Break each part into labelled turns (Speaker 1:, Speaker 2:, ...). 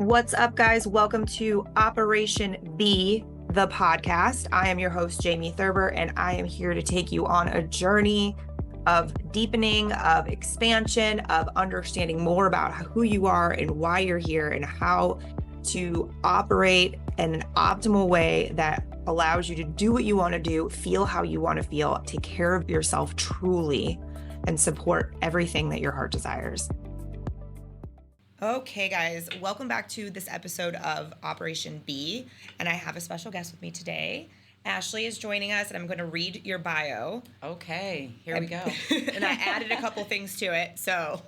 Speaker 1: What's up, guys? Welcome to Operation B, the podcast. I am your host, Jamie Thurber, and I am here to take you on a journey of deepening, of expansion, of understanding more about who you are and why you're here and how to operate in an optimal way that allows you to do what you want to do, feel how you want to feel, take care of yourself truly, and support everything that your heart desires. Okay, guys, welcome back to this episode of Operation B, and I have a special guest with me today. Ashley is joining us, and I'm going to read your bio.
Speaker 2: Okay, here we go.
Speaker 1: And I added a couple things to it, so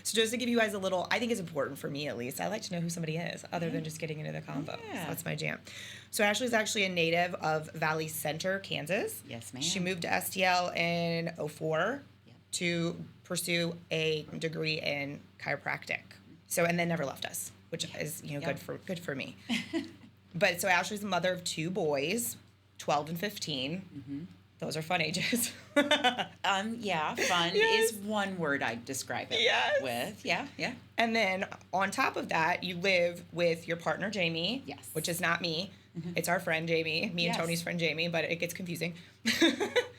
Speaker 1: just to give you guys a little, I think it's important for me at least. I like to know who somebody is, other than just getting into the combo.
Speaker 2: Yeah.
Speaker 1: So that's my jam. So Ashley's actually a native of Valley Center, Kansas.
Speaker 2: Yes, ma'am.
Speaker 1: She moved to STL in 2004 to pursue a degree in chiropractic. So, and then never left us, which is, good for me. But so Ashley's the mother of two boys, 12 and 15. Mm-hmm. Those are fun ages.
Speaker 2: Yeah, fun is one word I'd describe it with. Yeah.
Speaker 1: And then on top of that, you live with your partner, Jamie.
Speaker 2: Yes.
Speaker 1: Which is not me. Mm-hmm. It's our friend, Jamie. Me and Tony's friend, Jamie, but it gets confusing.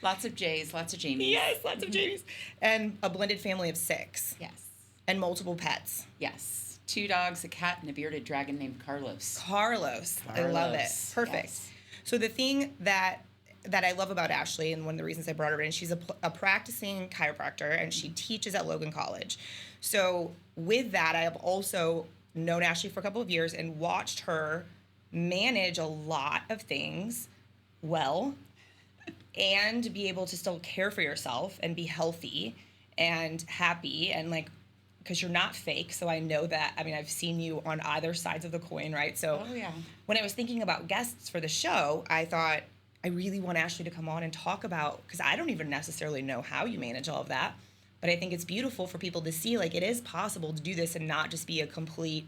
Speaker 2: Lots of J's, lots of Jamies.
Speaker 1: Yes, lots of Jamies. And a blended family of 6.
Speaker 2: Yes.
Speaker 1: And multiple pets.
Speaker 2: Yes. 2 dogs, a cat, and a bearded dragon named Carlos.
Speaker 1: Carlos. I love it. Perfect.
Speaker 2: Yes.
Speaker 1: So the thing that I love about Ashley, and one of the reasons I brought her in, she's a practicing chiropractor, and she teaches at Logan College. So with that, I have also known Ashley for a couple of years and watched her manage a lot of things well and be able to still care for yourself and be healthy and happy and because you're not fake, so I know that. I mean, I've seen you on either sides of the coin, right? So when I was thinking about guests for the show, I thought I really want Ashley to come on and talk about, because I don't even necessarily know how you manage all of that, but I think it's beautiful for people to see, it is possible to do this and not just be a complete,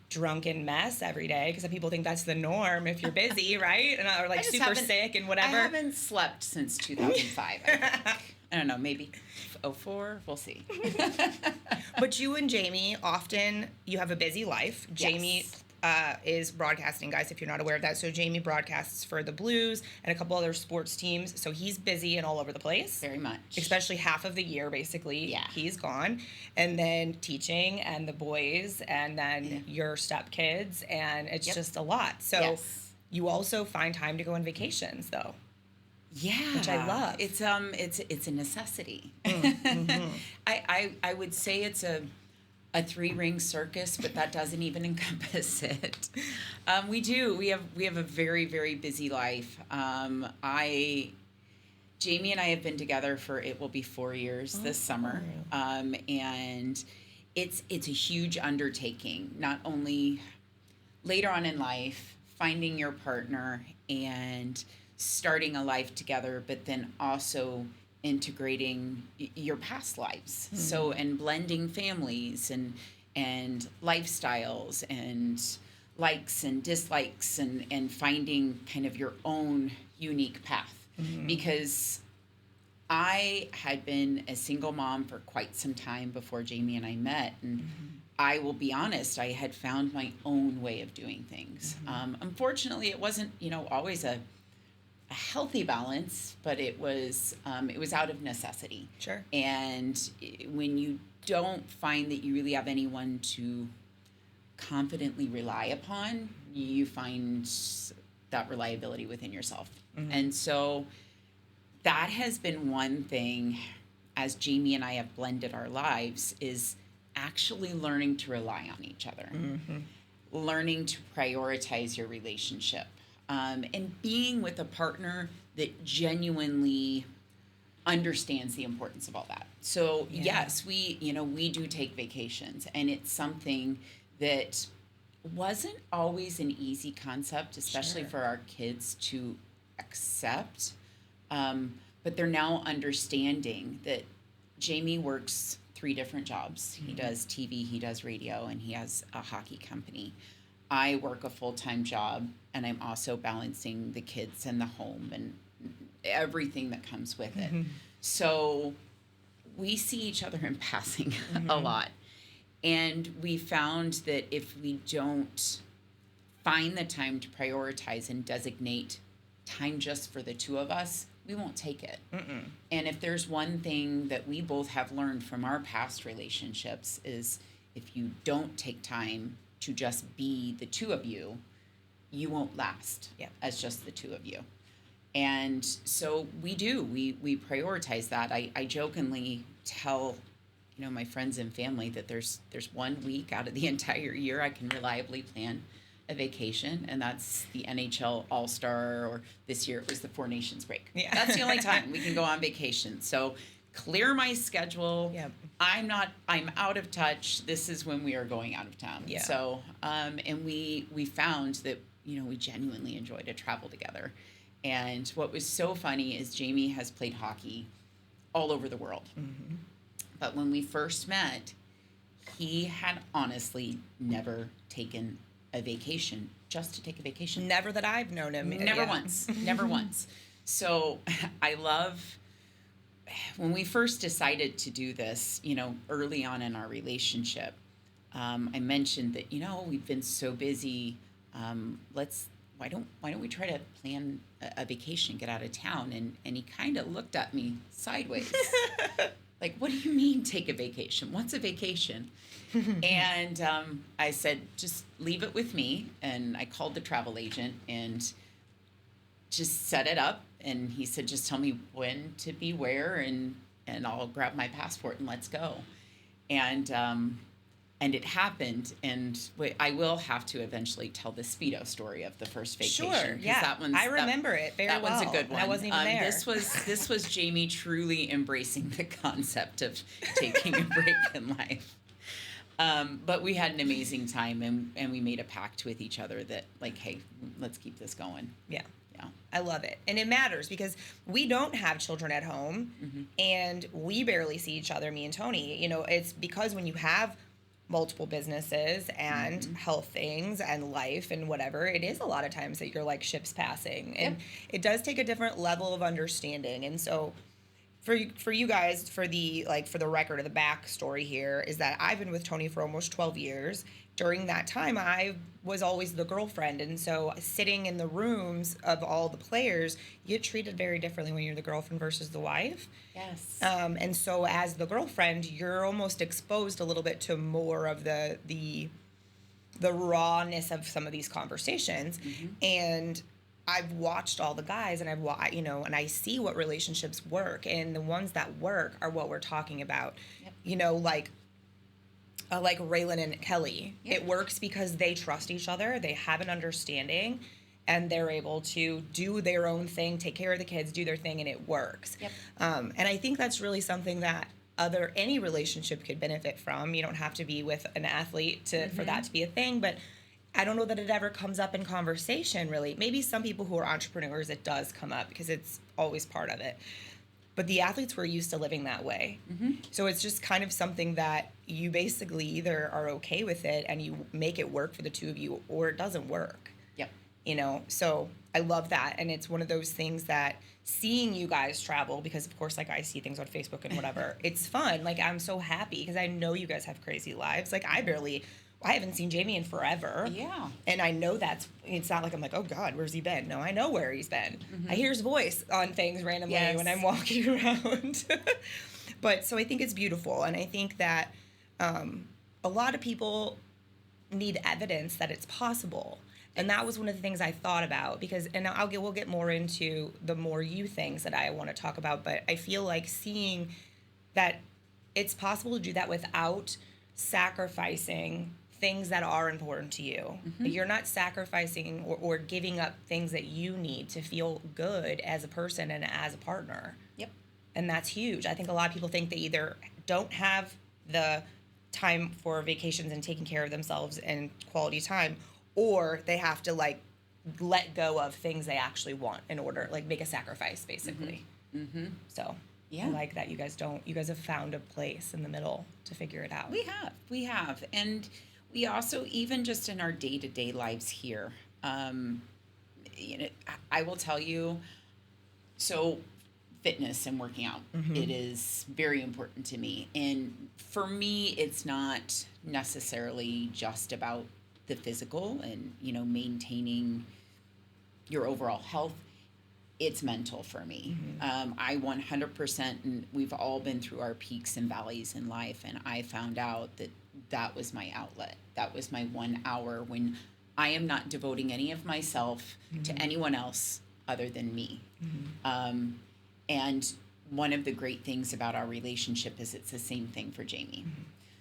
Speaker 1: drunken mess every day, because people think that's the norm if you're busy, right? And or super sick and whatever.
Speaker 2: I haven't slept since 2005, I think. I don't know, maybe 2004, we'll see.
Speaker 1: But you and Jamie, often you have a busy life.
Speaker 2: Yes.
Speaker 1: Jamie is broadcasting, guys, if you're not aware of that. So Jamie broadcasts for the Blues and a couple other sports teams. So he's busy and all over the place.
Speaker 2: Very much.
Speaker 1: Especially half of the year, basically. Yeah. He's gone. And then teaching and the boys and then your stepkids. And it's just a lot. So you also find time to go on vacations, though.
Speaker 2: Yeah,
Speaker 1: which I love.
Speaker 2: It's a necessity.
Speaker 1: Mm-hmm.
Speaker 2: I would say it's a 3-ring circus, but that doesn't even encompass it. We have a very, very busy life. Jamie and I have been together for, it will be 4 years this summer, and it's a huge undertaking. Not only later on in life, finding your partner and starting a life together, but then also integrating your past lives. Mm-hmm. So, and blending families and lifestyles and likes and dislikes and finding kind of your own unique path. Mm-hmm. Because I had been a single mom for quite some time before Jamie and I met, and I will be honest, I had found my own way of doing things. Mm-hmm. Unfortunately, it wasn't, always a healthy balance, but it was out of necessity.
Speaker 1: Sure.
Speaker 2: And when you don't find that you really have anyone to confidently rely upon, you find that reliability within yourself. Mm-hmm. And so that has been one thing, as Jamie and I have blended our lives, is actually learning to rely on each other, learning to prioritize your relationship. And being with a partner that genuinely understands the importance of all that. So yes, we do take vacations, and it's something that wasn't always an easy concept, especially for our kids to accept. But they're now understanding that Jamie works 3 different jobs. Mm-hmm. He does TV, he does radio, and he has a hockey company. I work a full-time job, and I'm also balancing the kids and the home and everything that comes with it. So we see each other in passing a lot. And we found that if we don't find the time to prioritize and designate time just for the two of us, we won't take it.
Speaker 1: Mm-mm.
Speaker 2: And if there's one thing that we both have learned from our past relationships is if you don't take time to just be the two of you, you won't last as just the two of you. And so we prioritize that. I jokingly tell, my friends and family that there's 1 week out of the entire year I can reliably plan a vacation, and that's the NHL All-Star, or this year it was the Four Nations break.
Speaker 1: Yeah.
Speaker 2: That's the only time we can go on vacation. So clear my schedule.
Speaker 1: Yep.
Speaker 2: I'm out of touch. This is when we are going out of town.
Speaker 1: Yeah.
Speaker 2: So, and we found that, we genuinely enjoy to travel together. And what was so funny is Jamie has played hockey all over the world.
Speaker 1: Mm-hmm.
Speaker 2: But when we first met, he had honestly never taken a vacation just to take a vacation.
Speaker 1: Never that I've known him.
Speaker 2: Never once. Never once. So I love when we first decided to do this, early on in our relationship, I mentioned that, we've been so busy. Why don't we try to plan a vacation, get out of town? And he kind of looked at me sideways. Like, what do you mean take a vacation? What's a vacation? And I said, just leave it with me. And I called the travel agent and just set it up. And he said, just tell me when to be where, and I'll grab my passport and let's go. And it happened. And I will have to eventually tell the Speedo story of the first vacation.
Speaker 1: Sure, yeah. I remember it very well.
Speaker 2: That one's a good one.
Speaker 1: I wasn't even there.
Speaker 2: This was Jamie truly embracing the concept of taking a break in life. But we had an amazing time, and we made a pact with each other that, like, hey, let's keep this going.
Speaker 1: Yeah. I love it. And it matters because we don't have children at home, mm-hmm. and we barely see each other, me and Tony. It's because when you have multiple businesses and mm-hmm. health things and life and whatever, it is a lot of times that you're like ships passing. And it does take a different level of understanding. And so for you guys, for the record of the backstory here, is that I've been with Tony for almost 12 years. During that time, I was always the girlfriend. And so sitting in the rooms of all the players, you get treated very differently when you're the girlfriend versus the wife.
Speaker 2: Yes.
Speaker 1: And so as the girlfriend, you're almost exposed a little bit to more of the rawness of some of these conversations. Mm-hmm. And I've watched all the guys, and and I see what relationships work, and the ones that work are what we're talking about. Yep. Like Raylan and Kelly. Yep. It works because they trust each other, they have an understanding, and they're able to do their own thing, take care of the kids, do their thing, and it works.
Speaker 2: Yep.
Speaker 1: And I think that's really something that any relationship could benefit from. You don't have to be with an athlete mm-hmm. for that to be a thing, but I don't know that it ever comes up in conversation, really. Maybe some people who are entrepreneurs, it does come up because it's always part of it. But the athletes were used to living that way. Mm-hmm. So it's just kind of something that you basically either are okay with it and you make it work for the two of you, or it doesn't work.
Speaker 2: Yep.
Speaker 1: So I love that. And it's one of those things that seeing you guys travel, because of course, like I see things on Facebook and whatever, it's fun. Like I'm so happy because I know you guys have crazy lives. Like I haven't seen Jamie in forever.
Speaker 2: Yeah.
Speaker 1: And I know it's not like I'm like, oh God, where's he been? No, I know where he's been. Mm-hmm. I hear his voice on things randomly when I'm walking around. But so I think it's beautiful. And I think that a lot of people need evidence that it's possible. And that was one of the things I thought about we'll get more into the more you things that I want to talk about. But I feel like seeing that it's possible to do that without sacrificing things that are important to you. Mm-hmm. You're not sacrificing or giving up things that you need to feel good as a person and as a partner.
Speaker 2: Yep.
Speaker 1: And that's huge. I think a lot of people think they either don't have the time for vacations and taking care of themselves and quality time, or they have to let go of things they actually want in order, make a sacrifice basically. Mm-hmm. Mm-hmm. So yeah. I like that you guys have found a place in the middle to figure it out.
Speaker 2: We have. And we also, even just in our day-to-day lives here, I will tell you, so fitness and working out. It is very important to me. And for me, it's not necessarily just about the physical and, maintaining your overall health. It's mental for me. I 100%, and we've all been through our peaks and valleys in life, and I found out that was my outlet. That was my 1 hour when I am not devoting any of myself to anyone else other than me. And one of the great things about our relationship is it's the same thing for Jamie.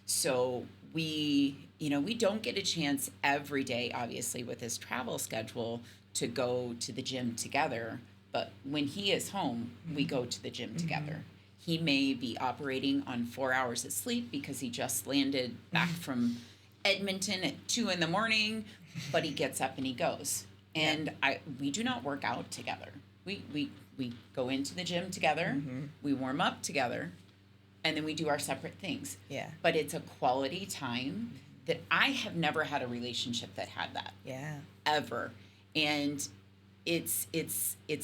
Speaker 2: So we don't get a chance every day, obviously, with his travel schedule to go to the gym together. But when he is home, we go to the gym together. He may be operating on 4 hours of sleep because he just landed back from Edmonton at 2 a.m, but he gets up and he goes. And we do not work out together. We go into the gym together, we warm up together, and then we do our separate things.
Speaker 1: Yeah.
Speaker 2: But it's a quality time that I have never had a relationship that had that.
Speaker 1: Yeah.
Speaker 2: Ever. And it's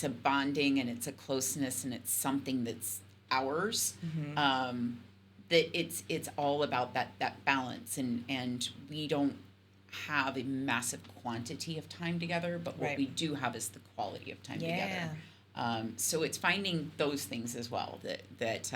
Speaker 2: a bonding, and it's a closeness, and it's something that's ours. That it's all about that balance, and we don't have a massive quantity of time together, but what we do have is the quality of time together. So it's finding those things as well that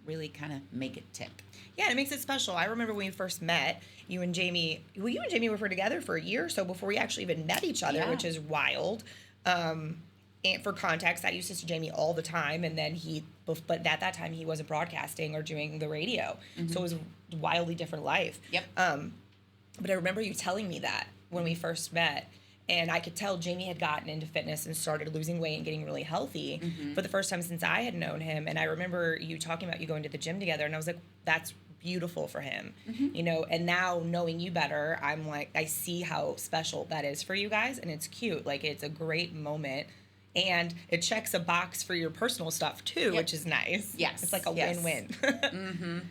Speaker 2: really kind of make it tick.
Speaker 1: Yeah, and it makes it special. I remember when we first met, you and Jamie were together for a year or so before we actually even met each other, which is wild. And for context, I used to see Jamie all the time, and then but at that time he wasn't broadcasting or doing the radio, so it was a wildly different life. But I remember you telling me that when we first met, and I could tell Jamie had gotten into fitness and started losing weight and getting really healthy for the first time since I had known him. And I remember you talking about you going to the gym together, and I was like, that's beautiful for him, and now knowing you better, I'm like, I see how special that is for you guys, and it's cute. Like, it's a great moment. And it checks a box for your personal stuff too, which is nice.
Speaker 2: Yes.
Speaker 1: It's like a win-win.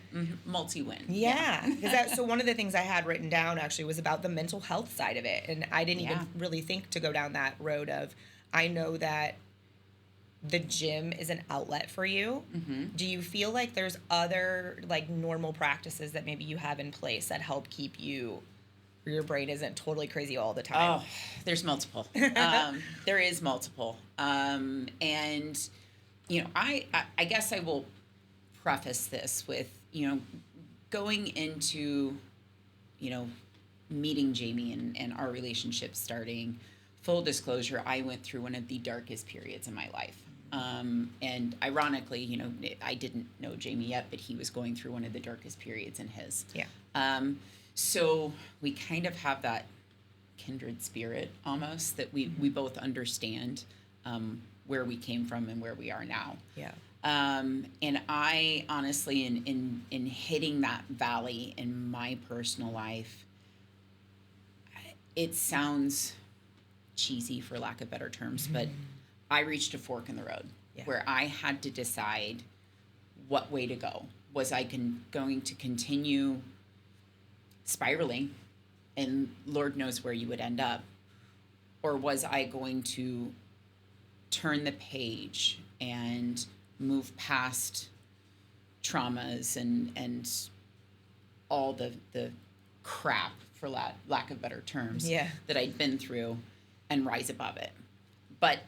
Speaker 2: Multi-win.
Speaker 1: Yeah. So one of the things I had written down actually was about the mental health side of it. And I didn't even really think to go down that road of, I know that the gym is an outlet for you. Do you feel like there's other like normal practices that maybe you have in place that help keep your brain isn't totally crazy all the time?
Speaker 2: Oh, there's multiple. There is multiple. And, I guess I will preface this with, going into, meeting Jamie and our relationship starting. Full disclosure, I went through one of the darkest periods in my life. And ironically, I didn't know Jamie yet, but he was going through one of the darkest periods in his. So we kind of have that kindred spirit almost, that we both understand where we came from and where we are now. And I honestly, in hitting that valley in my personal life, it sounds cheesy for lack of better terms, but I reached a fork in the road where I had to decide what way to go. Was I going to continue spiraling, and Lord knows where you would end up, or was I going to turn the page and move past traumas and all the crap, for lack of better terms, that I'd been through, and rise above it? But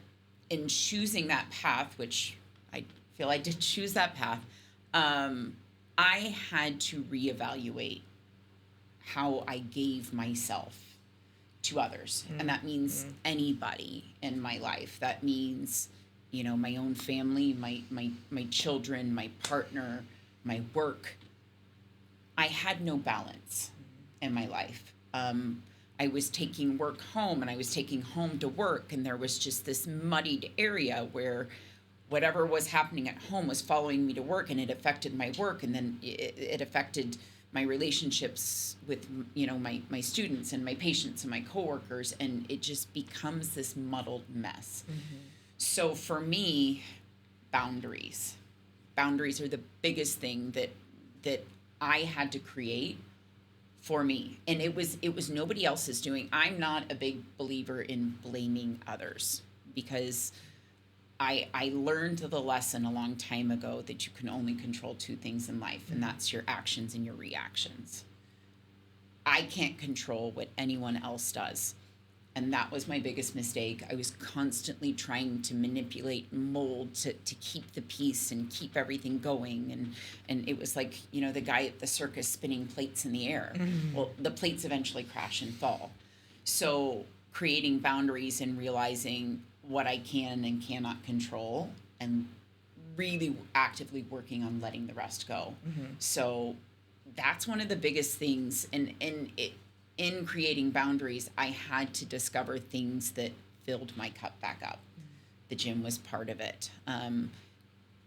Speaker 2: in choosing that path, which I feel I did choose that path, I had to reevaluate how I gave myself to others. And that means anybody in my life. That means, my own family, my children, my partner, my work. I had no balance in my life. I was taking work home, and I was taking home to work, and there was just this muddied area where whatever was happening at home was following me to work, and it affected my work, and then it affected my relationships with my students and my patients and my coworkers, and it just becomes this muddled mess. So for me, boundaries are the biggest thing that I had to create for me, and it was nobody else's doing. I'm not a big believer in blaming others, because I learned the lesson a long time ago that you can only control two things in life, and that's your actions and your reactions. I can't control what anyone else does. And that was my biggest mistake. I was constantly trying to manipulate and mold to keep the peace and keep everything going. And it was like, the guy at the circus spinning plates in the air. Well, the plates eventually crash and fall. So creating boundaries and realizing what I can and cannot control, and really actively working on letting the rest go. So that's one of the biggest things. And in creating boundaries, I had to discover things that filled my cup back up. The gym was part of it.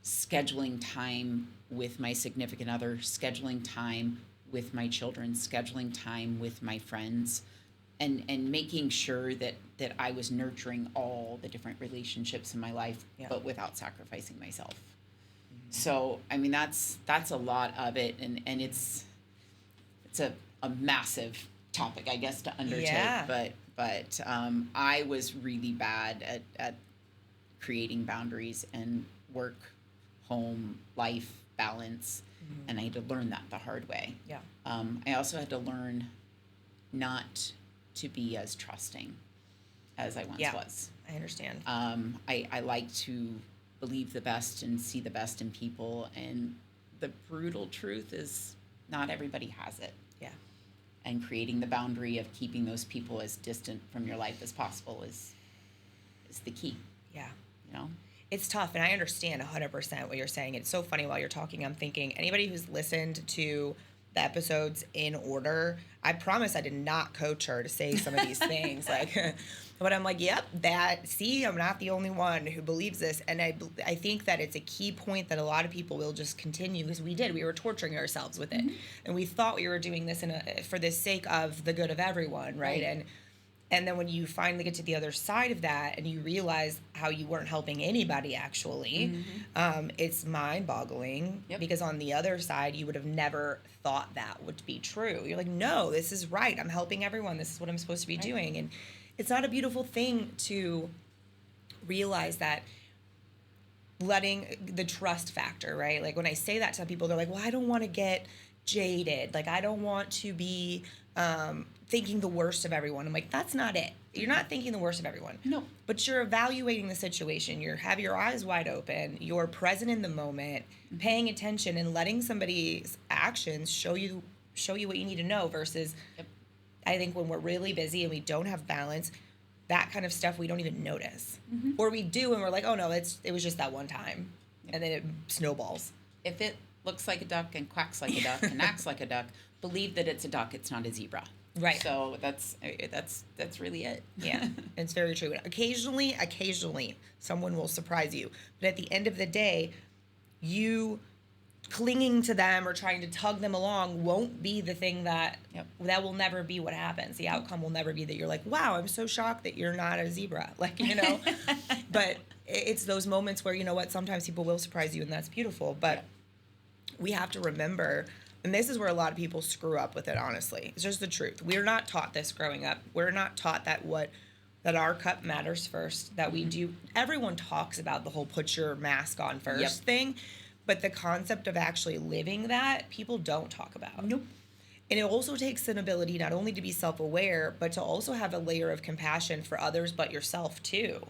Speaker 2: Scheduling time with my significant other, scheduling time with my children, scheduling time with my friends, and making sure that I was nurturing all the different relationships in my life, but without sacrificing myself. So, I mean, that's a lot of it, and it's a massive topic, I guess, to undertake, but I was really bad at creating boundaries and work, home, life balance, and I had to learn that the hard way. I also had to learn not to be as trusting as I once was.
Speaker 1: I understand.
Speaker 2: I like to believe the best and see the best in people, and the brutal truth is not everybody has it. And creating the boundary of keeping those people as distant from your life as possible is the key.
Speaker 1: It's tough, and I understand 100% what you're saying. It's so funny while you're talking, I'm thinking, anybody who's listened to the episodes in order, I promise I did not coach her to say some of these things. But I'm like, yep, I'm not the only one who believes this. And I think that it's a key point that a lot of people will just continue, because we were torturing ourselves with it. And we thought we were doing this for the sake of the good of everyone, right? And then when you finally get to the other side of that and you realize how you weren't helping anybody actually, it's mind-boggling, because on the other side, you would have never thought that would be true. You're like, no, this is right. I'm helping everyone. This is what I'm supposed to be doing. And it's not a beautiful thing to realize that, letting the trust factor, right? Like when I say that to people, they're like, well, I don't want to get jaded. Like, I don't want to be thinking the worst of everyone. I'm like, that's not it. You're not thinking the worst of everyone.
Speaker 2: No.
Speaker 1: But you're evaluating the situation. You have your eyes wide open. You're present in the moment, paying attention and letting somebody's actions show you what you need to know versus I think when we're really busy and we don't have balance, that kind of stuff we don't even notice. Or we do and we're like, oh no, it was just that one time. And then it snowballs.
Speaker 2: If it looks like a duck and quacks like a duck and acts like a duck, believe that it's a duck, it's not a zebra.
Speaker 1: Right.
Speaker 2: So that's really it.
Speaker 1: Yeah, it's very true. Occasionally, someone will surprise you. But at the end of the day, you clinging to them or trying to tug them along won't be the thing that will never be what happens. The outcome will never be that you're like, wow, I'm so shocked that you're not a zebra. But it's those moments where, you know what, sometimes people will surprise you and that's beautiful. But we have to remember, and this is where a lot of people screw up with it, honestly. It's just the truth. We're not taught this growing up. We're not taught that our cup matters first, that we do. Everyone talks about the whole put your mask on first thing, but the concept of actually living that, people don't talk about.
Speaker 2: Nope.
Speaker 1: And it also takes an ability not only to be self-aware, but to also have a layer of compassion for others but yourself too.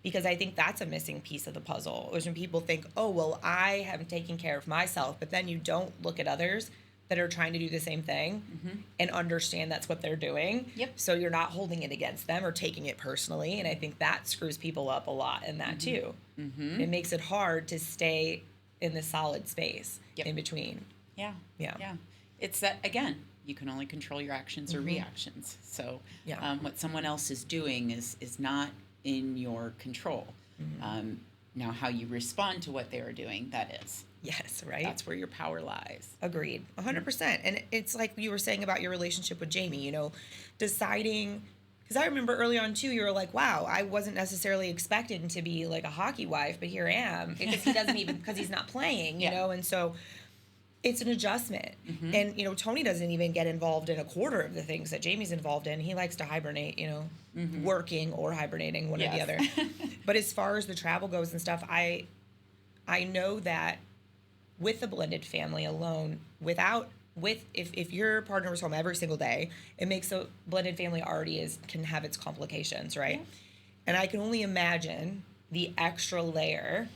Speaker 1: Because I think that's a missing piece of the puzzle, is when people think, oh, well, I am taking care of myself, but then you don't look at others that are trying to do the same thing and understand that's what they're doing. So you're not holding it against them or taking it personally. And I think that screws people up a lot in that too. It makes it hard to stay in the solid space in between.
Speaker 2: Yeah. It's that, again, you can only control your actions or reactions. So what someone else is doing is not in your control. Now, how you respond to what they are doing, that is.
Speaker 1: Yes, right?
Speaker 2: That's where your power lies.
Speaker 1: Agreed, 100%. And it's like you were saying about your relationship with Jamie, deciding, because I remember early on too, you were like, wow, I wasn't necessarily expecting to be like a hockey wife, but here I am. Because he doesn't even, because he's not playing, you know? And so It's an adjustment.
Speaker 2: Mm-hmm.
Speaker 1: And, you know, Tony doesn't even get involved in a quarter of the things that Jamie's involved in. He likes to hibernate, you know, working or hibernating, one or the other. But as far as the travel goes and stuff, I know that with a blended family alone, if your partner was home every single day, it makes a blended family can have its complications, right? Yeah. And I can only imagine the extra layer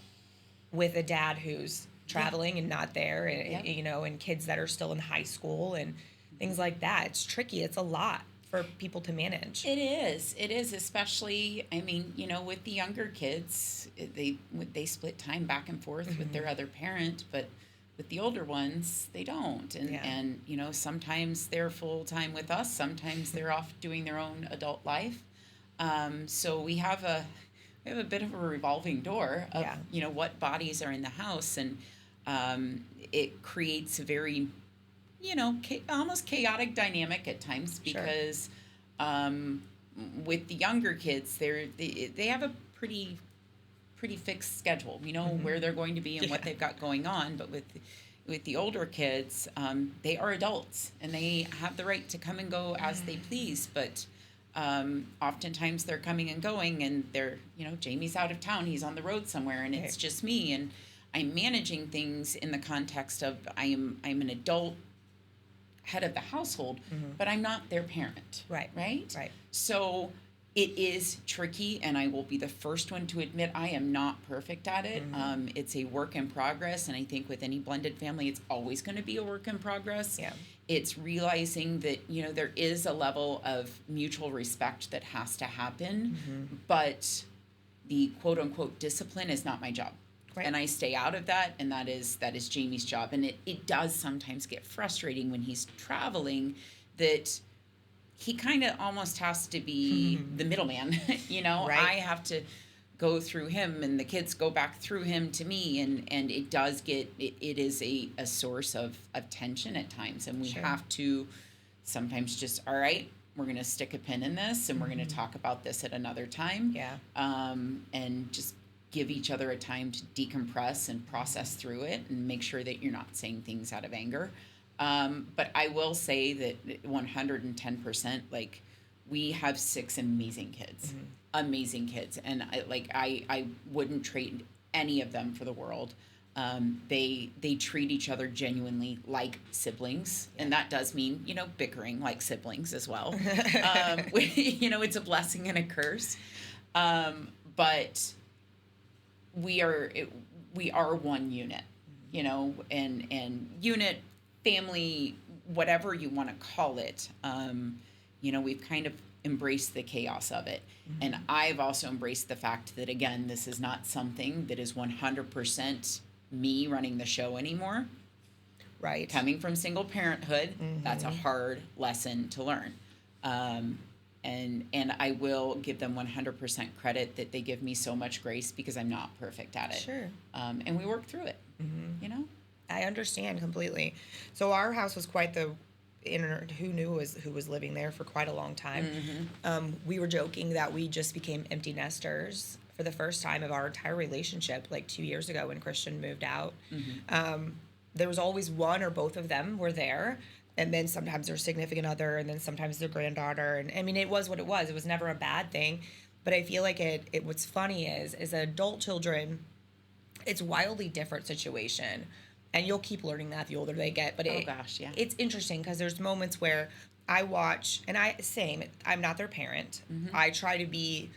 Speaker 1: with a dad who's traveling and not there, and you know, and kids that are still in high school and things like that. It's tricky. It's a lot for people to manage.
Speaker 2: It is, especially, I mean, you know, with the younger kids, they split time back and forth with their other parent, but with the older ones, they don't. And you know, sometimes they're full time with us, sometimes they're off doing their own adult life. So we have a bit of a revolving door of, you know, what bodies are in the house, and it creates a very, you know, almost chaotic dynamic at times, because with the younger kids, they have a pretty fixed schedule, you know, where they're going to be and what they've got going on. But with the older kids, they are adults and they have the right to come and go as they please, but oftentimes they're coming and going, and they're, you know, Jamie's out of town, he's on the road somewhere, and it's just me, and I'm managing things in the context of I'm an adult head of the household, but I'm not their parent. Right. So it is tricky, and I will be the first one to admit I am not perfect at it. It's a work in progress, and I think with any blended family, it's always going to be a work in progress. Yeah. It's realizing that, you know, there is a level of mutual respect that has to happen, but the quote unquote discipline is not my job. And I stay out of that, and that is Jamie's job. And it does sometimes get frustrating when he's traveling, that he kind of almost has to be the middleman. You know, I have to go through him, and the kids go back through him to me, and it does get, it is a source of tension at times, and we have to sometimes just, all right, we're going to stick a pin in this, and we're going to talk about this at another time. And just give each other a time to decompress and process through it, and make sure that you're not saying things out of anger. But I will say that 110%, like, we have 6 amazing kids, and I wouldn't trade any of them for the world. They treat each other genuinely like siblings, and that does mean, you know, bickering like siblings as well. You know, it's a blessing and a curse, but we are one unit, you know, and unit, family, whatever you want to call it. You know, we've kind of embraced the chaos of it. And I've also embraced the fact that, again, this is not something that is 100% me running the show anymore. Right. Coming from single parenthood, that's a hard lesson to learn. And I will give them 100% credit that they give me so much grace, because I'm not perfect at it. Sure. And we work through it, you know?
Speaker 1: I understand completely. So our house was quite the who was living there for quite a long time. We were joking that we just became empty nesters for the first time of our entire relationship, like 2 years ago when Christian moved out. There was always one or both of them were there, and then sometimes their significant other, and then sometimes their granddaughter. And I mean, it was what it was. It was never a bad thing. But I feel like it what's funny is adult children, it's a wildly different situation. And you'll keep learning that the older they get. But it's interesting, because there's moments where I watch, and I'm not their parent. I try to be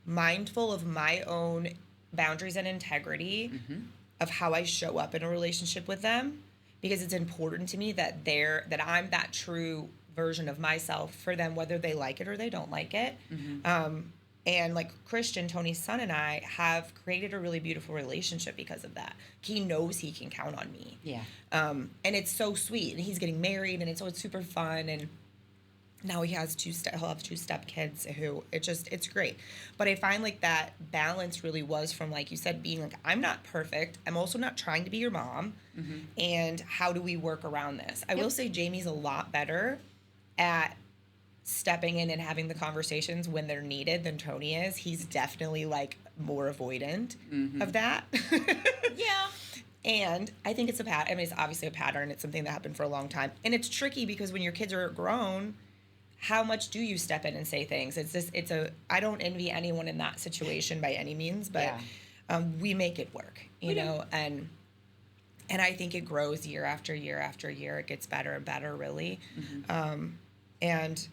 Speaker 1: mindful of my own boundaries and integrity of how I show up in a relationship with them, because it's important to me that I'm that true version of myself for them, whether they like it or they don't like it. And like Christian, Tony's son, and I have created a really beautiful relationship because of that. He knows he can count on me. And it's so sweet. And he's getting married, and it's super fun. And now he'll have 2 step kids who it's great. But I find like that balance really was from, like you said, being like, I'm not perfect. I'm also not trying to be your mom. And how do we work around this? I will say Jamie's a lot better at stepping in and having the conversations when they're needed than Tony is. He's definitely like more avoidant of that. And I think it's a pattern. I mean, it's obviously a pattern. It's something that happened for a long time. And it's tricky because when your kids are grown, how much do you step in and say things? I don't envy anyone in that situation by any means, but we make it work, you know, and I think it grows year after year after year. It gets better and better, really. And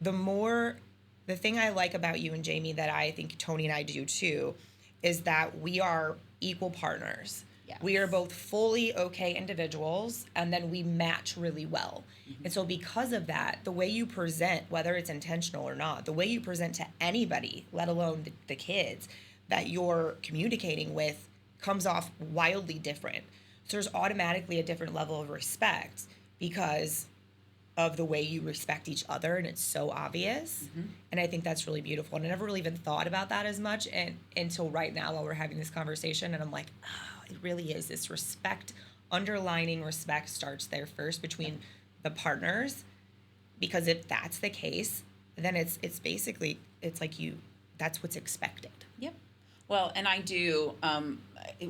Speaker 1: the thing I like about you and Jamie that I think Tony and I do too, is that we are equal partners. Yes. We are both fully okay individuals, and then we match really well. And so because of that, the way you present, whether it's intentional or not, the way you present to anybody, let alone the kids that you're communicating with, comes off wildly different. So there's automatically a different level of respect because of the way you respect each other, and it's so obvious. And I think that's really beautiful. And I never really even thought about that as much until right now while we're having this conversation. And I'm like, oh, it really is. This respect, underlining respect starts there first between the partners, because if that's the case, then it's basically, it's like that's what's expected.
Speaker 2: Yep. Well, and I do,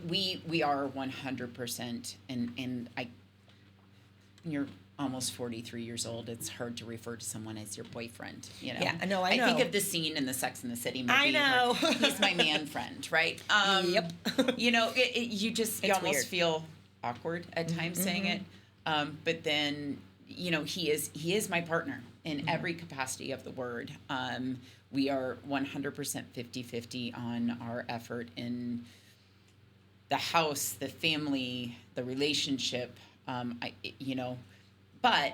Speaker 2: we are 100%, and you're almost 43 years old. It's hard to refer to someone as your boyfriend, you know?
Speaker 1: Yeah, I know.
Speaker 2: I think of the scene in the Sex and the City movie.
Speaker 1: I know.
Speaker 2: He's my man friend, right?
Speaker 1: Yep.
Speaker 2: You know, you almost
Speaker 1: weird.
Speaker 2: Feel awkward at times saying it. But then, you know, he is my partner in every capacity of the word. We are 100% 50-50 on our effort in the house, the family, the relationship, but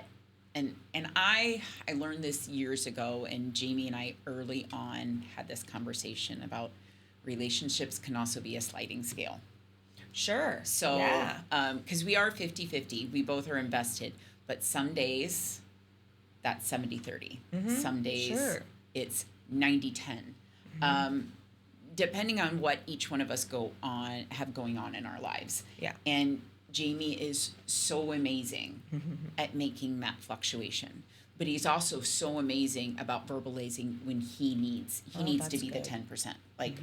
Speaker 2: I learned this years ago, and Jamie and I early on had this conversation about relationships can also be a sliding scale.
Speaker 1: Sure.
Speaker 2: So, because we are 50-50, we both are invested, but some days that's 70-30. Some days it's 90-10. Depending on what each one of us have going on in our lives. Yeah. And Jamie is so amazing at making that fluctuation, but he's also so amazing about verbalizing when he needs to be good. The 10%. Like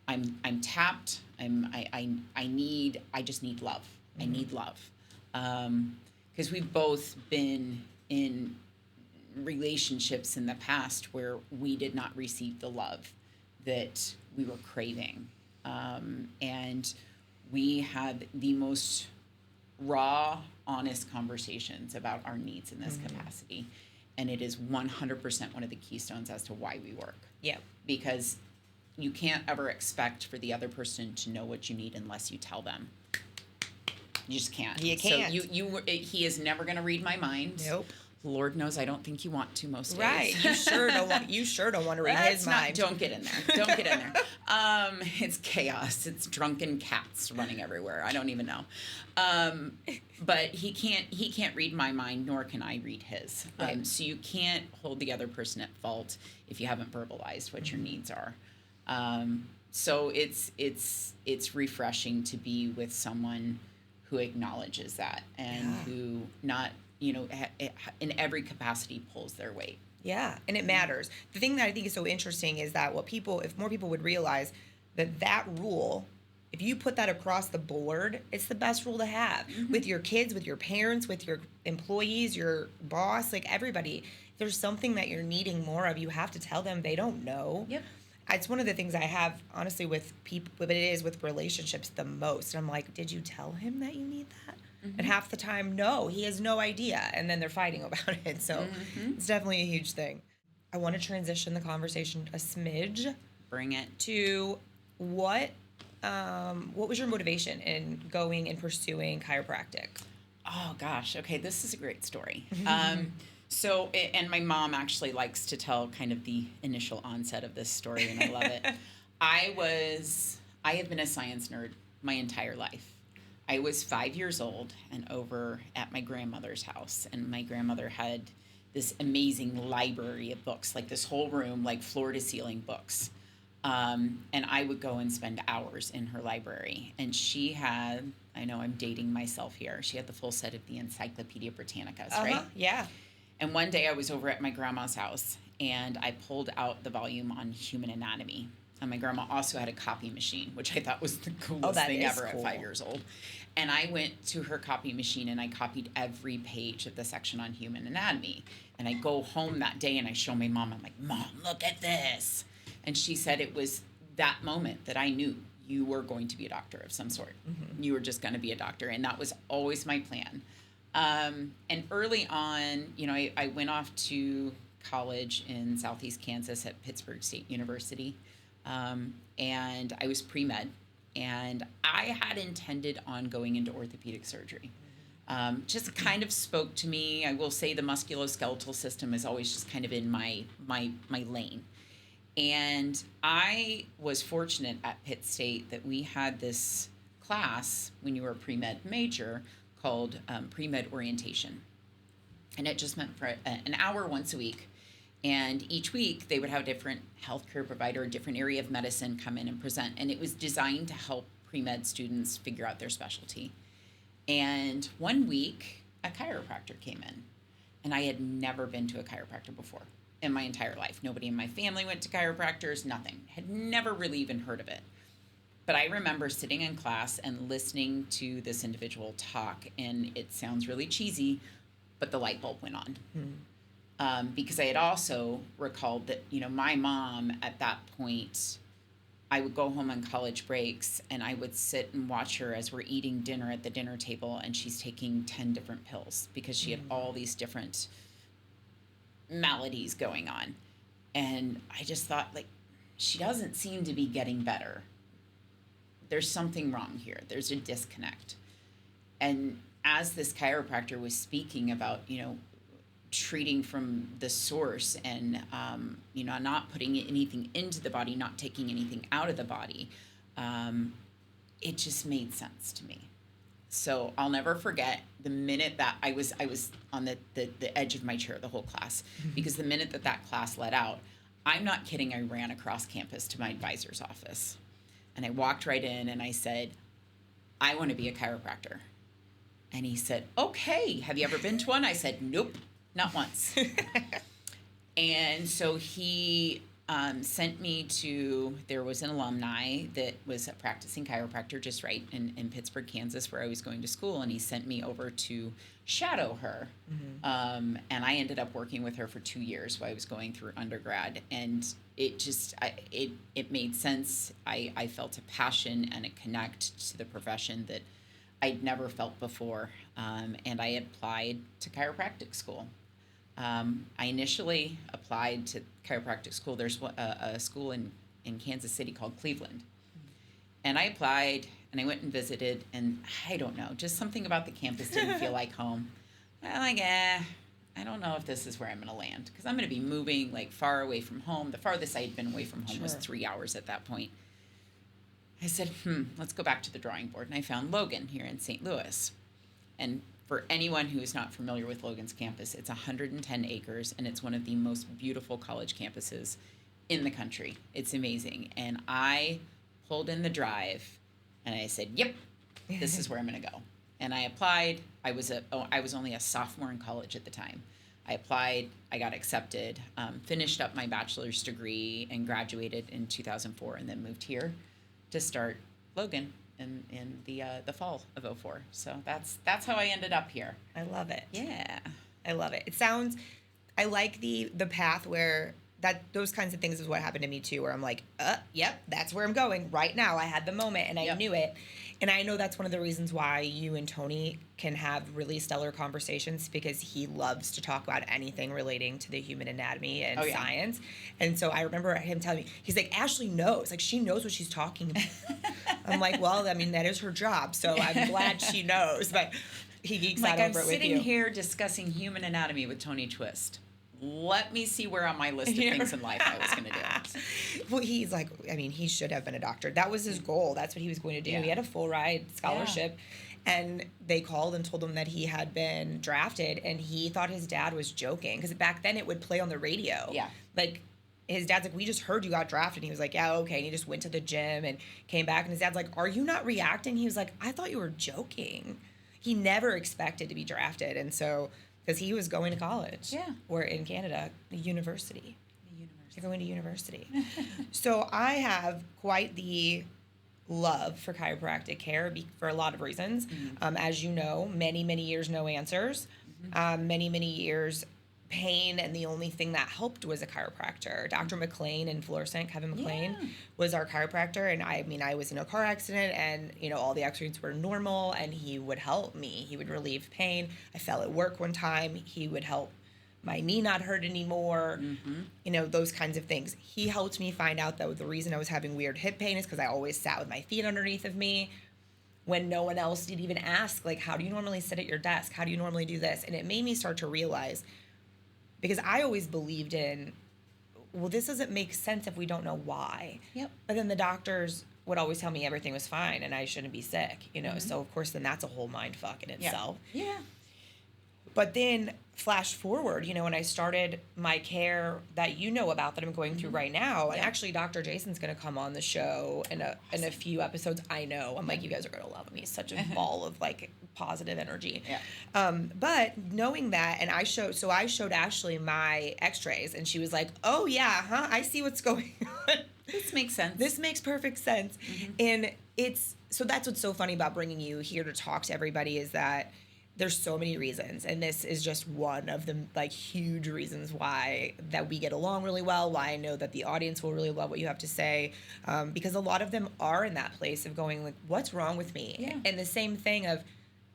Speaker 2: I'm tapped. I just need love. I need love. Because we've both been in relationships in the past where we did not receive the love that we were craving, and we had the most raw, honest conversations about our needs in this capacity. And it is 100% one of the keystones as to why we work. Yeah. Because you can't ever expect for the other person to know what you need unless you tell them. You just can't. You can't. So he is never going to read my mind. Nope. Lord knows I don't think you want to most days.
Speaker 1: Right. You sure don't want to read his mind.
Speaker 2: Don't get in there. Don't get in there. It's chaos. It's drunken cats running everywhere. I don't even know. But he can't read my mind, nor can I read his. Right. So you can't hold the other person at fault if you haven't verbalized what your needs are. So it's refreshing to be with someone who acknowledges that and who not, in every capacity pulls their weight.
Speaker 1: Yeah, and it matters. The thing that I think is so interesting is that if more people would realize that rule, if you put that across the board, it's the best rule to have with your kids, with your parents, with your employees, your boss, like everybody. If there's something that you're needing more of, you have to tell them. They don't know. Yep. It's one of the things I have, honestly, with people, but it is with relationships the most. I'm like, did you tell him that you need that? And half the time, no, he has no idea. And then they're fighting about it. So it's definitely a huge thing. I want to transition the conversation a smidge.
Speaker 2: Bring it.
Speaker 1: To what was your motivation in going and pursuing chiropractic?
Speaker 2: Oh, gosh. Okay, this is a great story. So, and my mom actually likes to tell kind of the initial onset of this story, and I love it. I have been a science nerd my entire life. I was 5 years old and over at my grandmother's house, and my grandmother had this amazing library of books, like this whole room, like floor to ceiling books. And I would go and spend hours in her library. And she had, I know I'm dating myself here, she had the full set of the Encyclopedia Britannicas, right?
Speaker 1: Yeah.
Speaker 2: And one day I was over at my grandma's house, and I pulled out the volume on human anatomy. And my grandma also had a copy machine, which I thought was the coolest
Speaker 1: that
Speaker 2: thing
Speaker 1: is
Speaker 2: ever
Speaker 1: cool.
Speaker 2: at 5 years old. And I went to her copy machine and I copied every page of the section on human anatomy. And I go home that day and I show my mom, I'm like, Mom, look at this. And she said it was that moment that I knew you were going to be a doctor of some sort. Mm-hmm. You were just going to be a doctor. And that was always my plan. And early on, you know, I went off to college in Southeast Kansas at Pittsburgh State University. And I was pre-med. And I had intended on going into orthopedic surgery. Just kind of spoke to me. I will say the musculoskeletal system is always just kind of in my lane. And I was fortunate at Pitt State that we had this class when you were a pre-med major called pre-med orientation. And it just meant for an hour once a week. And each week they would have a different healthcare provider, a different area of medicine come in and present. And it was designed to help pre-med students figure out their specialty. And one week, a chiropractor came in. And I had never been to a chiropractor before in my entire life. Nobody in my family went to chiropractors, nothing. Had never really even heard of it. But I remember sitting in class and listening to this individual talk. And it sounds really cheesy, but the light bulb went on. Because I had also recalled that, you know, my mom at that point, I would go home on college breaks and I would sit and watch her as we're eating dinner at the dinner table and she's taking 10 different pills because she had all these different maladies going on. And I just thought, like, she doesn't seem to be getting better. There's something wrong here. There's a disconnect. And as this chiropractor was speaking about, you know, treating from the source and, you know, not putting anything into the body, not taking anything out of the body, it just made sense to me. So I'll never forget the minute that I was on the edge of my chair the whole class, because the minute that class let out, I'm not kidding, I ran across campus to my advisor's office. And I walked right in and I said, I want to be a chiropractor. And he said, okay, have you ever been to one? I said, nope, not once. And so he sent me to, there was an alumni that was a practicing chiropractor just right in Pittsburgh, Kansas, where I was going to school. And he sent me over to shadow her. And I ended up working with her for 2 years while I was going through undergrad. And it just, it made sense. I felt a passion and a connect to the profession that I'd never felt before. And I applied to chiropractic school. I initially applied to chiropractic school. There's a school in Kansas City called Cleveland. And I applied, and I went and visited, and I don't know, just something about the campus didn't feel like home. I'm like, I don't know if this is where I'm going to land, because I'm going to be moving, like, far away from home. The farthest I had been away from home was 3 hours at that point. I said, let's go back to the drawing board. And I found Logan here in St. Louis. And for anyone who is not familiar with Logan's campus, it's 110 acres, and it's one of the most beautiful college campuses in the country. It's amazing. And I pulled in the drive, and I said, yep, this is where I'm going to go. And I applied. I was only a sophomore in college at the time. I applied. I got accepted, finished up my bachelor's degree, and graduated in 2004, and then moved here to start Logan in the fall of 2004. So that's how I ended up here.
Speaker 1: I love it.
Speaker 2: Yeah.
Speaker 1: I love it. It sounds, I like the path where those kinds of things is what happened to me too, where I'm like, yep, that's where I'm going right now. I had the moment and I knew it. And I know that's one of the reasons why you and Tony can have really stellar conversations, because he loves to talk about anything relating to the human anatomy and science. And so I remember him telling me, he's like, Ashley knows. Like, she knows what she's talking about. I'm like, well, I mean, that is her job. So I'm glad she knows. But he geeks out over it with you.
Speaker 2: I'm sitting here discussing human anatomy with Tony Twist. Let me see where on my list of things in life I was going to do.
Speaker 1: Well, he's like, I mean, he should have been a doctor. That was his goal. That's what he was going to do. Yeah. He had a full ride scholarship. Yeah. And they called and told him that he had been drafted, and he thought his dad was joking, because back then it would play on the radio.
Speaker 2: Yeah.
Speaker 1: Like, his dad's like, we just heard you got drafted. And he was like, yeah, okay. And he just went to the gym and came back. And his dad's like, are you not reacting? He was like, I thought you were joking. He never expected to be drafted. And so, because he was going to college.
Speaker 2: Yeah.
Speaker 1: Or in Canada, the university. You're going to university. So I have quite the love for chiropractic care for a lot of reasons. As you know, many, many years, no answers. Many, many years, pain, and the only thing that helped was a chiropractor. Dr. McLean in Florissant, Kevin McLean, was our chiropractor. And I was in a car accident, and, all the x-rays were normal, and he would help me. He would relieve pain. I fell at work one time. He would help my knee not hurt anymore, those kinds of things. He helped me find out that the reason I was having weird hip pain is because I always sat with my feet underneath of me when no one else did even ask, like, how do you normally sit at your desk? How do you normally do this? And it made me start to realize, because I always believed in, well, this doesn't make sense if we don't know why.
Speaker 2: Yep.
Speaker 1: But then the doctors would always tell me everything was fine and I shouldn't be sick, So, of course, then that's a whole mind fuck in itself.
Speaker 2: Yeah.
Speaker 1: But then flash forward, when I started my care that about that I'm going through right now, and actually Dr. Jason's going to come on the show in a few episodes. I know. I'm like, you guys are going to love him. He's such a ball of like positive energy.
Speaker 2: Yeah.
Speaker 1: But knowing that, and I showed Ashley my x-rays, and she was like, oh yeah, I see what's going on.
Speaker 2: This makes sense.
Speaker 1: This makes perfect sense. And that's what's so funny about bringing you here to talk to everybody, is that there's so many reasons, and this is just one of the like huge reasons why that we get along really well, why I know that the audience will really love what you have to say, because a lot of them are in that place of going like, what's wrong with me?
Speaker 2: Yeah.
Speaker 1: And the same thing of,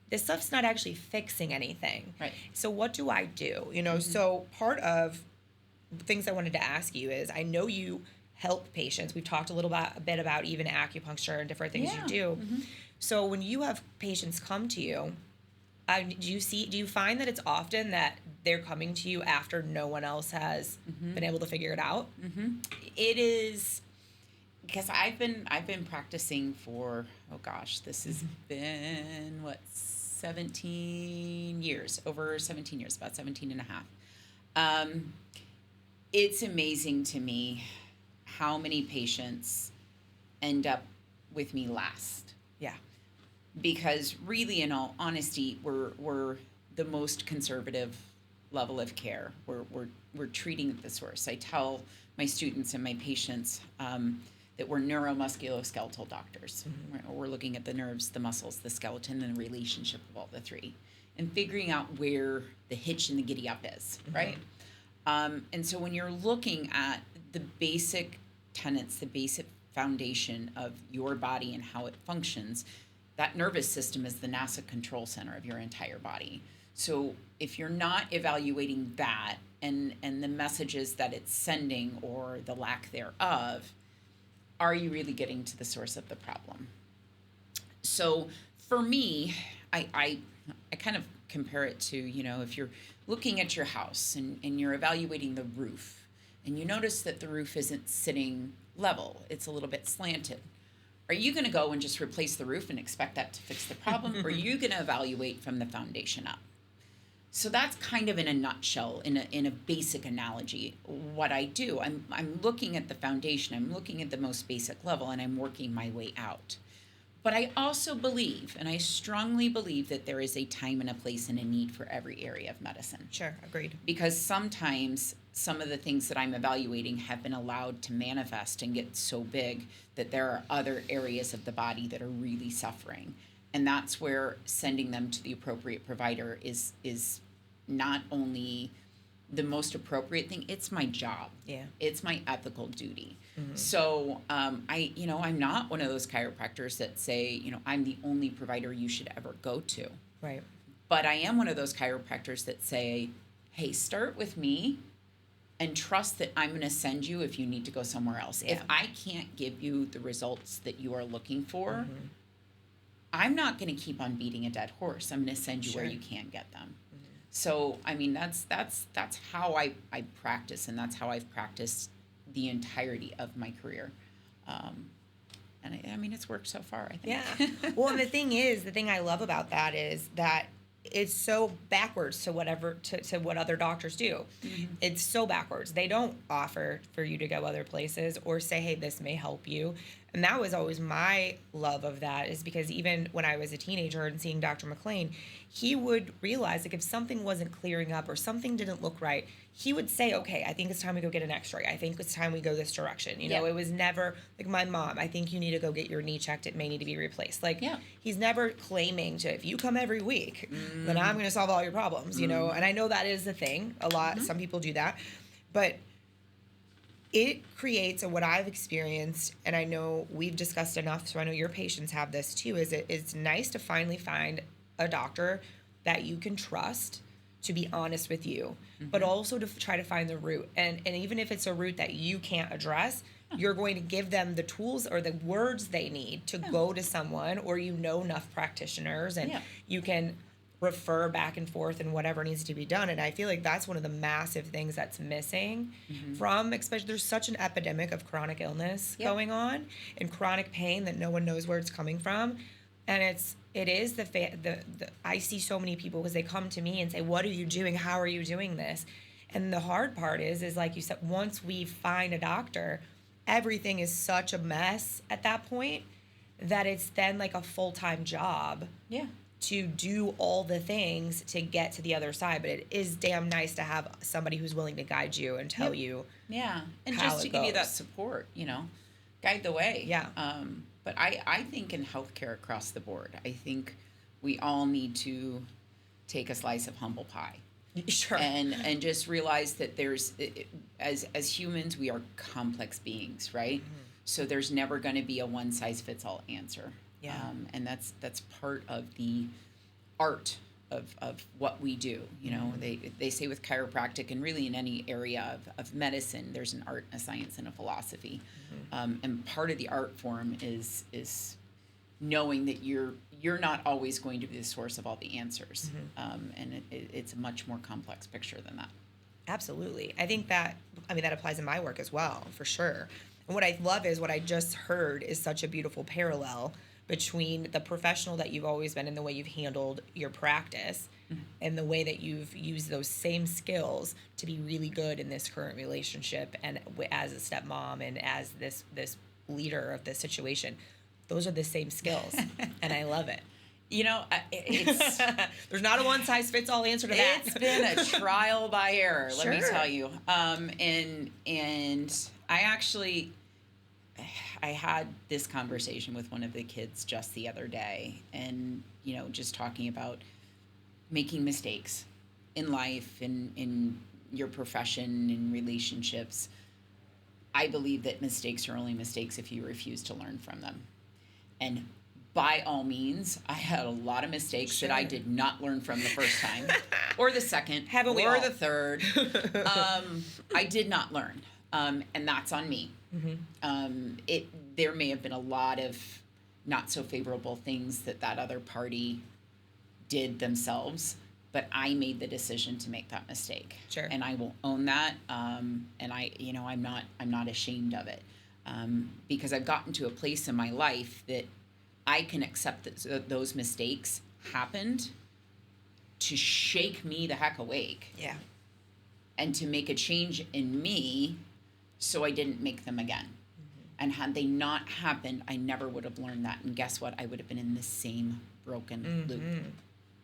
Speaker 1: this stuff's not actually fixing anything.
Speaker 2: Right.
Speaker 1: So what do I do? So part of the things I wanted to ask you is, I know you help patients. We've talked a bit about even acupuncture and different things you do. So when you have patients come to you, do you find that it's often that they're coming to you after no one else has been able to figure it out?
Speaker 2: It is, because I've been practicing for, this has been 17 years, over 17 years, about 17 and a half. It's amazing to me how many patients end up with me last.
Speaker 1: Yeah.
Speaker 2: Because really, in all honesty, we're the most conservative level of care. We're treating at the source. I tell my students and my patients that we're neuromusculoskeletal doctors. We're looking at the nerves, the muscles, the skeleton, and the relationship of all the three, and figuring out where the hitch and the giddy up is, right? And so when you're looking at the basic tenets, the basic foundation of your body and how it functions, that nervous system is the NASA control center of your entire body. So if you're not evaluating that and the messages that it's sending, or the lack thereof, are you really getting to the source of the problem? So for me, I kind of compare it to, if you're looking at your house and you're evaluating the roof, and you notice that the roof isn't sitting level, it's a little bit slanted. Are you going to go and just replace the roof and expect that to fix the problem? Or are you going to evaluate from the foundation up? So that's kind of in a nutshell, in a basic analogy, what I do. I'm looking at the foundation, I'm looking at the most basic level, and I'm working my way out. But I also believe, and I strongly believe, that there is a time and a place and a need for every area of medicine.
Speaker 1: Sure, agreed.
Speaker 2: Because sometimes some of the things that I'm evaluating have been allowed to manifest and get so big that there are other areas of the body that are really suffering. And that's where sending them to the appropriate provider is not only the most appropriate thing, it's my job.
Speaker 1: Yeah.
Speaker 2: It's my ethical duty. So I'm not one of those chiropractors that say, I'm the only provider you should ever go to.
Speaker 1: Right.
Speaker 2: But I am one of those chiropractors that say, hey, start with me and trust that I'm going to send you if you need to go somewhere else.
Speaker 1: Yeah.
Speaker 2: If I can't give you the results that you are looking for, I'm not going to keep on beating a dead horse. I'm going to send you where you can get them. So, that's how I practice, and that's how I've practiced the entirety of my career. And it's worked so far, I think.
Speaker 1: Yeah. Well, and the thing I love about that is that it's so backwards to what other doctors do. It's so backwards. They don't offer for you to go other places or say, hey, this may help you. And that was always my love of that, is because even when I was a teenager and seeing Dr. McLean, he would realize, like, if something wasn't clearing up or something didn't look right, he would say, okay, I think it's time we go get an x-ray. I think it's time we go this direction. You know, it was never like my mom, I think you need to go get your knee checked. It may need to be replaced. Like, he's never claiming to, if you come every week, then I'm going to solve all your problems, you know? And I know that is the thing. A lot, some people do that. But it creates, and what I've experienced, and I know we've discussed enough, so I know your patients have this too, is it's nice to finally find a doctor that you can trust to be honest with you, but also to try to find the root. And even if it's a root that you can't address, you're going to give them the tools or the words they need to go to someone, or you know enough practitioners, and you can refer back and forth and whatever needs to be done. And I feel like that's one of the massive things that's missing from, especially, there's such an epidemic of chronic illness going on and chronic pain that no one knows where it's coming from. And it is I see so many people, because they come to me and say, what are you doing? How are you doing this? And the hard part is like you said, once we find a doctor, everything is such a mess at that point that it's then like a full-time job. To do all the things to get to the other side. But it is damn nice to have somebody who's willing to guide you and tell you
Speaker 2: and
Speaker 1: how
Speaker 2: just to
Speaker 1: it
Speaker 2: give you
Speaker 1: goes.
Speaker 2: that support, you know, guide the way. But I think in healthcare across the board, I think we all need to take a slice of humble pie.
Speaker 1: Sure.
Speaker 2: And just realize that as humans, we are complex beings, right? So there's never going to be a one size fits all answer. And that's part of the art of what we do. You know, they say with chiropractic, and really in any area of medicine, there's an art, a science, and a philosophy. And part of the art form is knowing that you're not always going to be the source of all the answers. And it's a much more complex picture than that.
Speaker 1: Absolutely. I think that applies in my work as well, for sure. And what I love is what I just heard is such a beautiful parallel between the professional that you've always been and the way you've handled your practice and the way that you've used those same skills to be really good in this current relationship and as a stepmom and as this leader of this situation. Those are the same skills, and I love it.
Speaker 2: You know, it's
Speaker 1: there's not a one size fits all answer to that.
Speaker 2: It's been a trial by error,
Speaker 1: Sure.
Speaker 2: let me tell you. And I had this conversation with one of the kids just the other day, and, you know, just talking about making mistakes in life and in your profession, in relationships. I believe that mistakes are only mistakes if you refuse to learn from them. And by all means, I had a lot of mistakes that I did not learn from the first time, or the second, or the third. I did not learn, and that's on me. There may have been a lot of not so favorable things that other party did themselves, but I made the decision to make that mistake.
Speaker 1: Sure. And
Speaker 2: I will own that. And I'm not ashamed of it, because I've gotten to a place in my life that I can accept that those mistakes happened to shake me the heck awake.
Speaker 1: Yeah.
Speaker 2: And to make a change in me so I didn't make them again. And had they not happened, I never would have learned that. And guess what? I would have been in the same broken loop.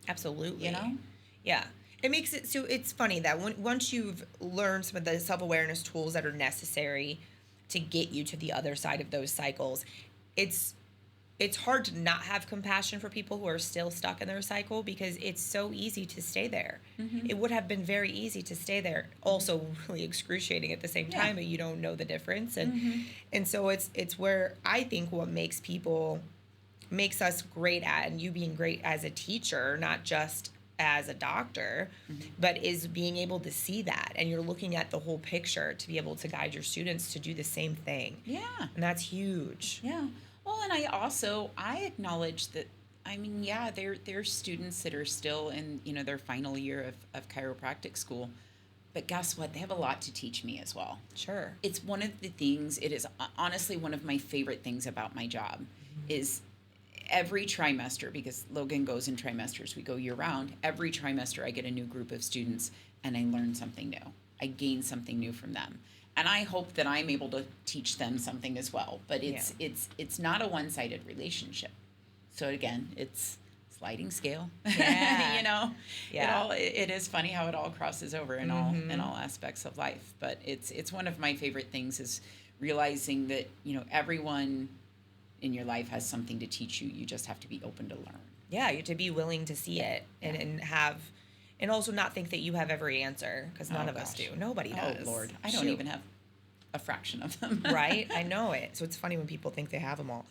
Speaker 1: Absolutely.
Speaker 2: You know?
Speaker 1: Yeah. It makes it so it's funny that once you've learned some of the self-awareness tools that are necessary to get you to the other side of those cycles, it's hard to not have compassion for people who are still stuck in their cycle, because it's so easy to stay there. It would have been very easy to stay there. Also really excruciating at the same time, but you don't know the difference. And so it's where I think what makes us great at, and you being great as a teacher, not just as a doctor, but is being able to see that, and you're looking at the whole picture to be able to guide your students to do the same thing.
Speaker 2: Yeah.
Speaker 1: And that's huge.
Speaker 2: Yeah. Well, and I acknowledge that, I mean, yeah, there's students that are still in, you know, their final year of chiropractic school, but guess what? They have a lot to teach me as well.
Speaker 1: Sure.
Speaker 2: It's one of the things, it is honestly one of my favorite things about my job is every trimester, because Logan goes in trimesters, we go year round, every trimester I get a new group of students and I learn something new. I gain something new from them. And I hope that I'm able to teach them something as well. But it's not a one-sided relationship. So again, it's sliding scale.
Speaker 1: Yeah.
Speaker 2: You know,
Speaker 1: Yeah.
Speaker 2: it is funny how it all crosses over in all aspects of life. But it's one of my favorite things is realizing that, you know, everyone in your life has something to teach you. You just have to be open to learn.
Speaker 1: Yeah, you have to be willing to see it and also not think that you have every answer, because none of us do. Nobody does.
Speaker 2: Oh, Lord. I don't even have a fraction of them.
Speaker 1: Right? I know it. So it's funny when people think they have them all.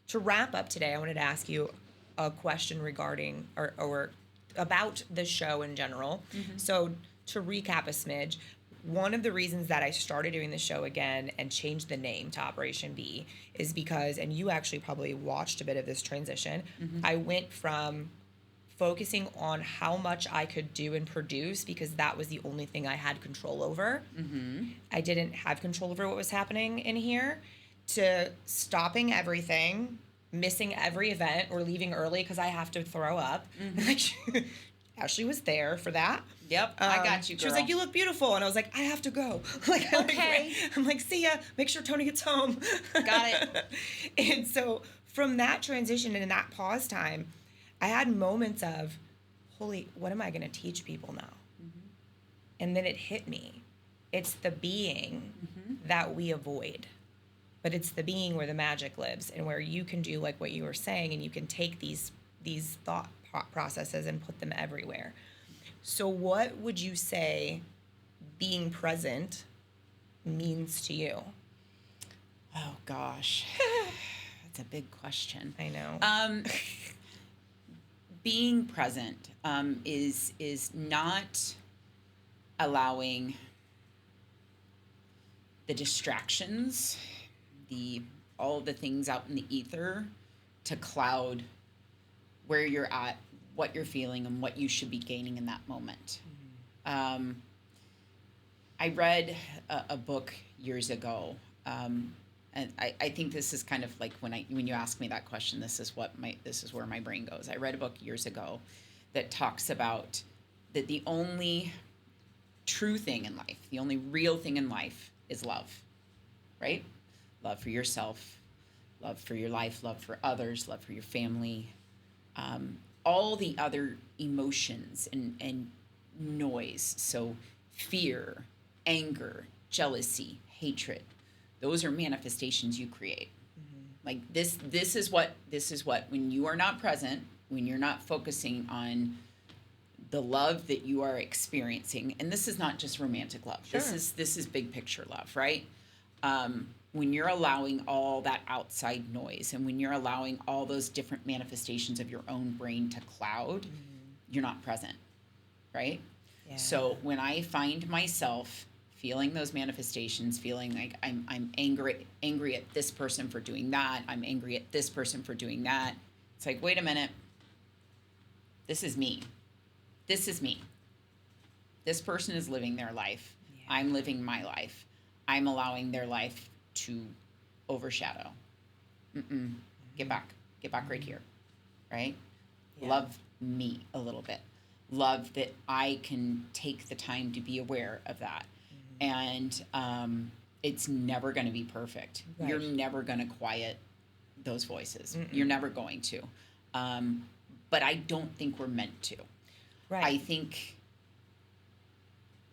Speaker 1: To wrap up today, I wanted to ask you a question regarding or about the show in general. So to recap a smidge, one of the reasons that I started doing the show again and changed the name to Operation B is because, and you actually probably watched a bit of this transition, I went from focusing on how much I could do and produce because that was the only thing I had control over. I didn't have control over what was happening in here, to stopping everything, missing every event or leaving early because I have to throw up. Ashley was there for that.
Speaker 2: Yep, I got you, girl.
Speaker 1: She was like, "You look beautiful," and I was like, "I have to go." Like,
Speaker 2: okay.
Speaker 1: I'm like, "See ya. Make sure Tony gets home."
Speaker 2: Got it.
Speaker 1: And so from that transition and that pause time, I had moments of, "Holy, what am I going to teach people now?" And then it hit me. It's the being that we avoid, but it's the being where the magic lives and where you can do like what you were saying, and you can take these thought processes and put them everywhere. So what would you say being present means to you?
Speaker 2: Oh, gosh. That's a big question.
Speaker 1: I know.
Speaker 2: Being present is not allowing the distractions, all the things out in the ether to cloud where you're at, what you're feeling, and what you should be gaining in that moment. I read a book years ago, and I think this is kind of like when you ask me that question, this is where my brain goes. I read a book years ago that talks about that the only true thing in life, the only real thing in life is love, right? Love for yourself, love for your life, love for others, love for your family. All the other emotions and noise, so fear, anger, jealousy, hatred, those are manifestations you create. Like this is what when you are not present, when you're not focusing on the love that you are experiencing, and this is not just romantic love.
Speaker 1: Sure.
Speaker 2: This is big picture love, right? When you're allowing all that outside noise and when you're allowing all those different manifestations of your own brain to cloud, you're not present, right? Yeah. So when I find myself feeling those manifestations, feeling like I'm angry at this person for doing that, I'm angry at this person for doing that, it's like, wait a minute, this is me. This is me. This person is living their life. Yeah. I'm living my life. I'm allowing their life to overshadow. Get back right here, right? Yeah. Love me a little bit. Love that I can take the time to be aware of that. And it's never going to be perfect. Right. You're never going to quiet those voices. You're never going to. But I don't think we're meant to. Right. I think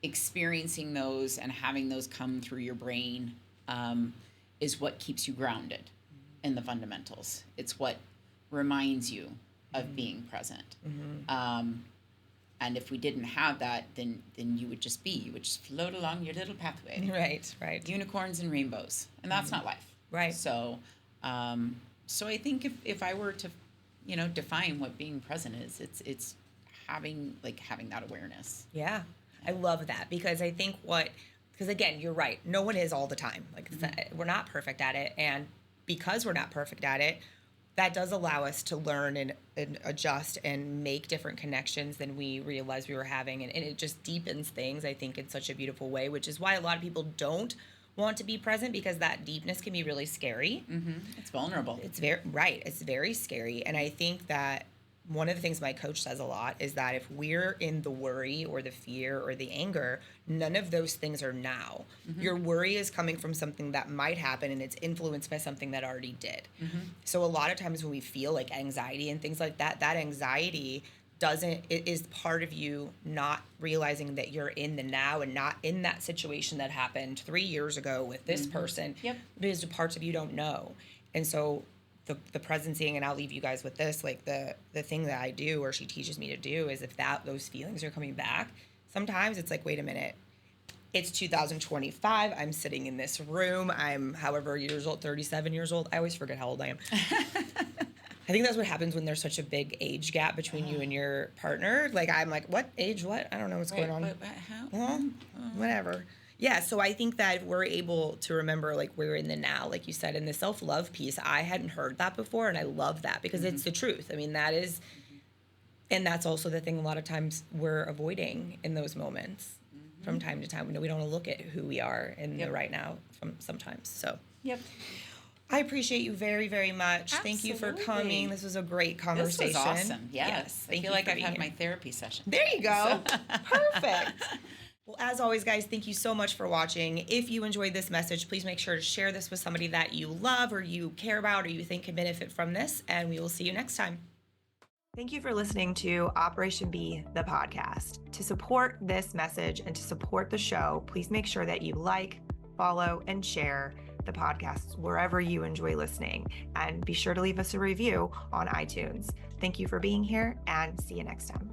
Speaker 2: experiencing those and having those come through your brain is what keeps you grounded in the fundamentals. It's what reminds you of being present. And if we didn't have that, then you would just float along your little pathway.
Speaker 1: Right.
Speaker 2: Unicorns and rainbows. And that's not life.
Speaker 1: Right.
Speaker 2: So I think if I were to, define what being present is, it's having that awareness.
Speaker 1: Yeah. I love that because I think because again, you're right. No one is all the time. Like we're not perfect at it. And because we're not perfect at it, that does allow us to learn and adjust and make different connections than we realized we were having. And it just deepens things, I think, in such a beautiful way, which is why a lot of people don't want to be present because that deepness can be really scary.
Speaker 2: It's vulnerable.
Speaker 1: It's very scary. And I think that one of the things my coach says a lot is that if we're in the worry or the fear or the anger, none of those things are now. Your worry is coming from something that might happen, and it's influenced by something that already did. So a lot of times when we feel like anxiety and things like that, that anxiety it is part of you not realizing that you're in the now and not in that situation that happened 3 years ago with this person. Because the parts of you don't know. And so the presencing, and I'll leave you guys with this, like the thing that I do, or she teaches me to do, is if those feelings are coming back, sometimes it's like, wait a minute, it's 2025, I'm sitting in this room, I'm however years old, 37 years old, I always forget how old I am. I think that's what happens when there's such a big age gap between you and your partner. Like, I'm like, what age, what? I don't know what's going on.
Speaker 2: But how?
Speaker 1: Whatever. Yeah, so I think that if we're able to remember, like, we're in the now, like you said, in the self-love piece, I hadn't heard that before, and I love that because it's the truth. I mean, that is, and that's also the thing a lot of times we're avoiding in those moments from time to time. We don't want to look at who we are in the right now sometimes. So, I appreciate you very, very much.
Speaker 2: Absolutely.
Speaker 1: Thank you for coming. This was a great conversation.
Speaker 2: This was awesome. Yes.
Speaker 1: Thank
Speaker 2: I feel
Speaker 1: you
Speaker 2: like
Speaker 1: for
Speaker 2: I've
Speaker 1: being
Speaker 2: had
Speaker 1: here.
Speaker 2: my therapy session.
Speaker 1: There you go. Perfect. Well, as always, guys, thank you so much for watching. If you enjoyed this message, please make sure to share this with somebody that you love or you care about or you think can benefit from this, and we will see you next time. Thank you for listening to Operation B, the podcast. To support this message and to support the show, please make sure that you like, follow, and share the podcast wherever you enjoy listening. And be sure to leave us a review on iTunes. Thank you for being here, and see you next time.